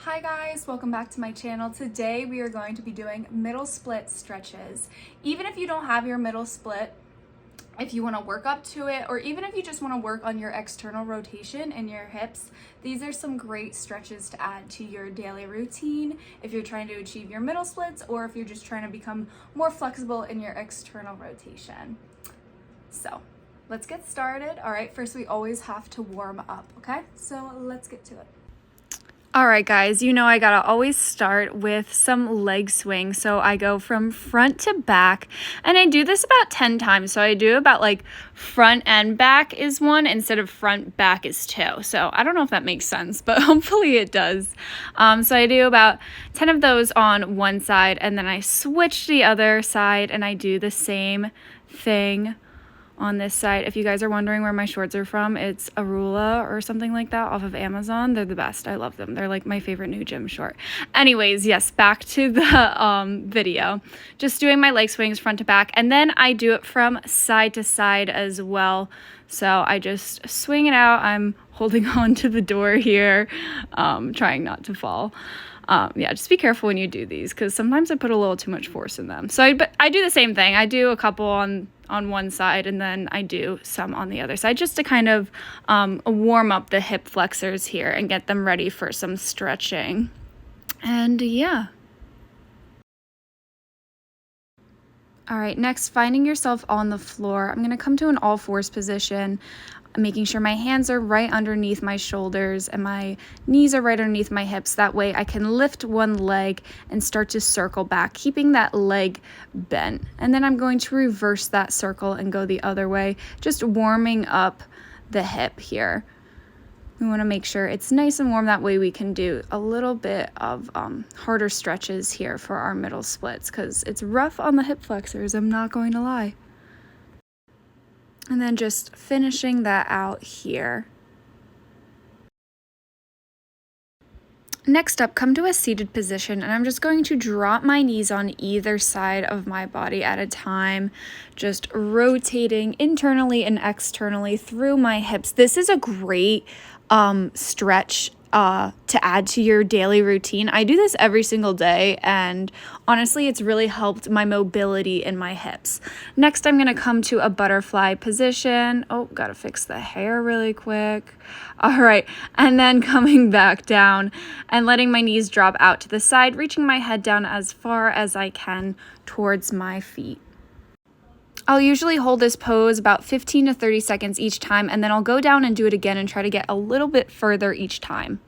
Hi guys, welcome back to my channel. Today we are going to be doing middle split stretches. Even if you don't have your middle split, if you want to work up to it, or even if you just want to work on your external rotation in your hips, these are some great stretches to add to your daily routine if you're trying to achieve your middle splits or if you're just trying to become more flexible in your external rotation. So let's get started. All right, first we always have to warm up, okay? So let's get to it. All right, guys, you know I gotta always start with some leg swing. So I go from front to back, and I do this about 10 times. So I do about like front and back is one instead of front, back is two. So I don't know if that makes sense, but hopefully it does. So I do about 10 of those on one side, and then I switch to the other side, and I do the same thing on this side. If you guys are wondering where my shorts are from, it's Arula or something like that off of Amazon. They're the best. I love them. They're like my favorite new gym short. Anyways, yes, back to the video. Just doing my leg swings front to back, and then I do it from side to side as well. So I just swing it out. I'm holding on to the door here, trying not to fall. Yeah, just be careful when you do these because sometimes I put a little too much force in them. So I do the same thing. I do a couple on one side, and then I do some on the other side just to kind of warm up the hip flexors here and get them ready for some stretching. And yeah. All right, next, finding yourself on the floor. I'm going to come to an all fours position, making sure my hands are right underneath my shoulders and my knees are right underneath my hips. That way I can lift one leg and start to circle back, keeping that leg bent. And then I'm going to reverse that circle and go the other way, just warming up the hip here. We want to make sure it's nice and warm. That way we can do a little bit of harder stretches here for our middle splits because it's rough on the hip flexors, I'm not going to lie. And then just finishing that out here. Next up, come to a seated position, and I'm just going to drop my knees on either side of my body at a time, just rotating internally and externally through my hips. This is a great stretch to add to your daily routine. I do this every single day, and honestly, it's really helped my mobility in my hips. Next, I'm going to come to a butterfly position. Oh, gotta fix the hair really quick. All right, and then coming back down and letting my knees drop out to the side, reaching my head down as far as I can towards my feet. I'll usually hold this pose about 15 to 30 seconds each time, and then I'll go down and do it again and try to get a little bit further each time.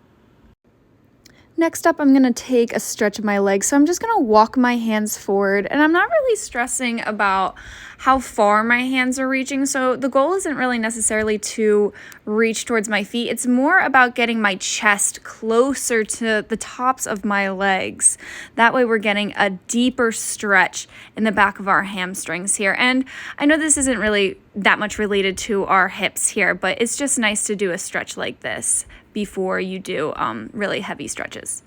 Next up, I'm going to take a stretch of my legs. So I'm just going to walk my hands forward, and I'm not really stressing about how far my hands are reaching. So the goal isn't really necessarily to reach towards my feet. It's more about getting my chest closer to the tops of my legs. That way we're getting a deeper stretch in the back of our hamstrings here. And I know this isn't really that much related to our hips here, but it's just nice to do a stretch like this before you do really heavy stretches.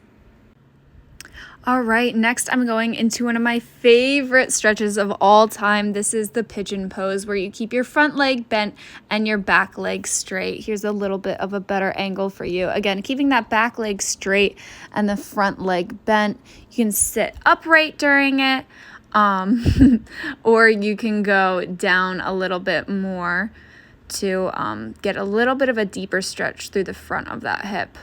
All right, next I'm going into one of my favorite stretches of all time. This is the pigeon pose, where you keep your front leg bent and your back leg straight. Here's a little bit of a better angle for you. Again, keeping that back leg straight and the front leg bent. You can sit upright during it, or you can go down a little bit more to get a little bit of a deeper stretch through the front of that hip.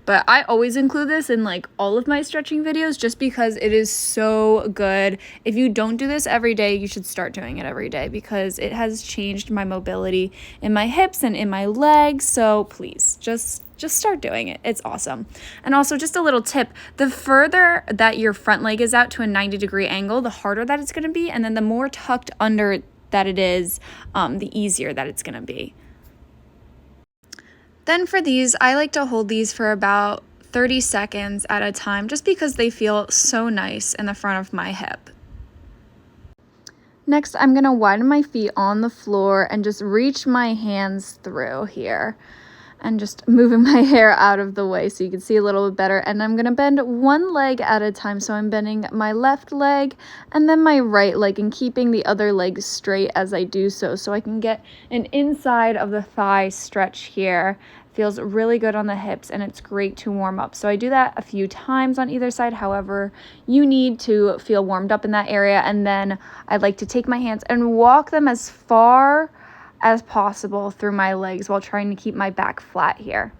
But I always include this in like all of my stretching videos just because it is so good. If you don't do this every day, you should start doing it every day because it has changed my mobility in my hips and in my legs. So please just start doing it. It's awesome. And also just a little tip, the further that your front leg is out to a 90-degree angle, the harder that it's going to be. And then the more tucked under that it is, the easier that it's going to be. Then for these, I like to hold these for about 30 seconds at a time just because they feel so nice in the front of my hip. Next, I'm going to widen my feet on the floor and just reach my hands through here. And just moving my hair out of the way so you can see a little bit better. And I'm going to bend one leg at a time. So I'm bending my left leg and then my right leg and keeping the other leg straight as I do so I can get an inside of the thigh stretch here Feels really good on the hips, and it's great to warm up. So I do that a few times on either side, however you need to feel warmed up in that area. And then I like to take my hands and walk them as far as possible through my legs while trying to keep my back flat here.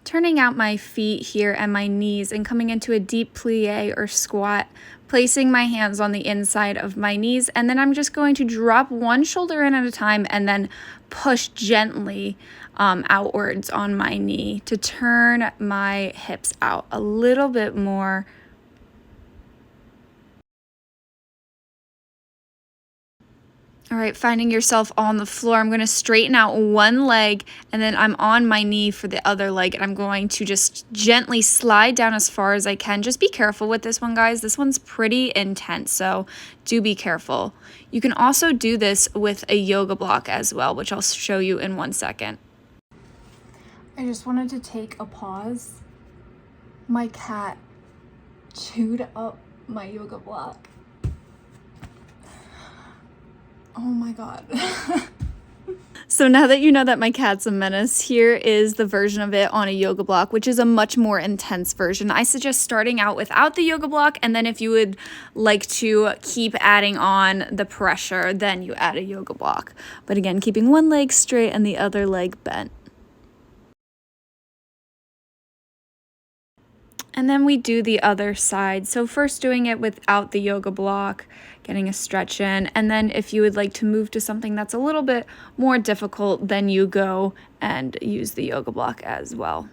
Turning out my feet here and my knees and coming into a deep plie or squat, placing my hands on the inside of my knees, and then I'm just going to drop one shoulder in at a time and then push gently outwards on my knee to turn my hips out a little bit more. All right, finding yourself on the floor, I'm going to straighten out one leg, and then I'm on my knee for the other leg, and I'm going to just gently slide down as far as I can. Just be careful with this one, guys. This one's pretty intense, so do be careful. You can also do this with a yoga block as well, which I'll show you in 1 second. I just wanted to take a pause. My cat chewed up my yoga block. Oh my God. So now that you know that my cat's a menace, here is the version of it on a yoga block, which is a much more intense version. I suggest starting out without the yoga block, and then if you would like to keep adding on the pressure, then you add a yoga block. But again, keeping one leg straight and the other leg bent. And then we do the other side. So first doing it without the yoga block, getting a stretch in. And then if you would like to move to something that's a little bit more difficult, then you go and use the yoga block as well.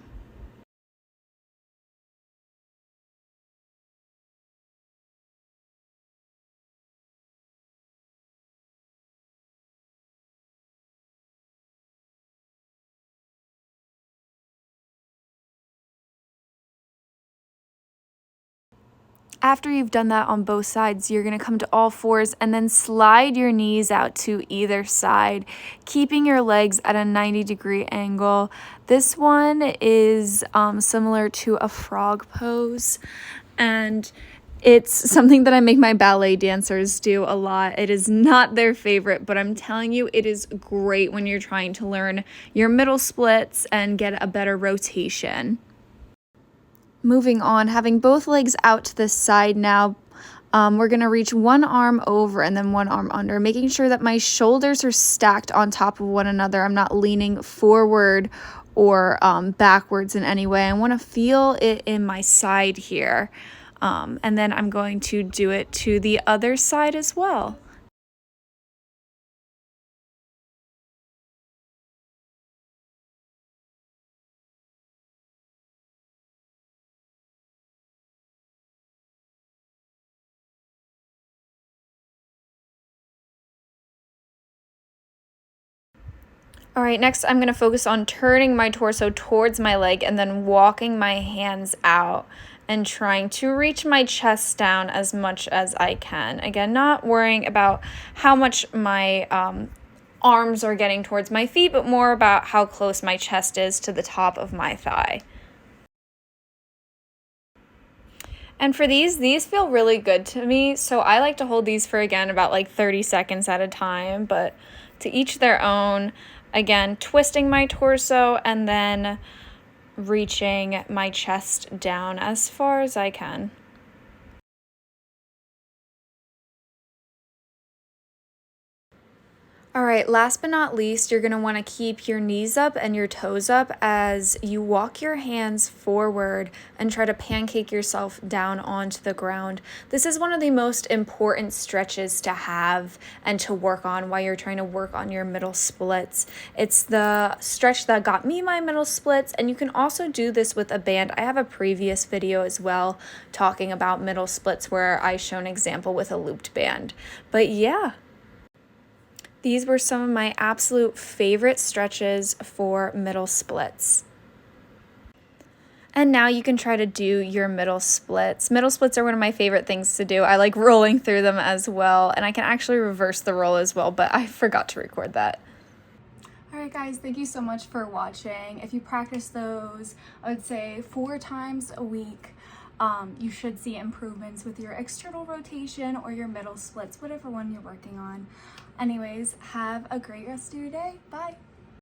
After you've done that on both sides, you're going to come to all fours and then slide your knees out to either side, keeping your legs at a 90-degree angle. This one is similar to a frog pose, and it's something that I make my ballet dancers do a lot. It is not their favorite, but I'm telling you, it is great when you're trying to learn your middle splits and get a better rotation. Moving on, having both legs out to the side now, we're going to reach one arm over and then one arm under, making sure that my shoulders are stacked on top of one another. I'm not leaning forward or backwards in any way. I want to feel it in my side here. And then I'm going to do it to the other side as well. All right, next I'm going to focus on turning my torso towards my leg and then walking my hands out and trying to reach my chest down as much as I can. Again, not worrying about how much my arms are getting towards my feet, but more about how close my chest is to the top of my thigh. And for these feel really good to me, so I like to hold these for, again, about like 30 seconds at a time, but to each their own. Again, twisting my torso and then reaching my chest down as far as I can. All right, last but not least, you're going to want to keep your knees up and your toes up as you walk your hands forward and try to pancake yourself down onto the ground. This is one of the most important stretches to have and to work on while you're trying to work on your middle splits. It's the stretch that got me my middle splits, and you can also do this with a band. I have a previous video as well talking about middle splits where I show an example with a looped band. But yeah. These were some of my absolute favorite stretches for middle splits. And now you can try to do your middle splits. Middle splits are one of my favorite things to do. I like rolling through them as well, and I can actually reverse the roll as well, but I forgot to record that. All right, guys, thank you so much for watching. If you practice those, I would say 4 times a week, you should see improvements with your external rotation or your middle splits, whatever one you're working on. Anyways, have a great rest of your day. Bye.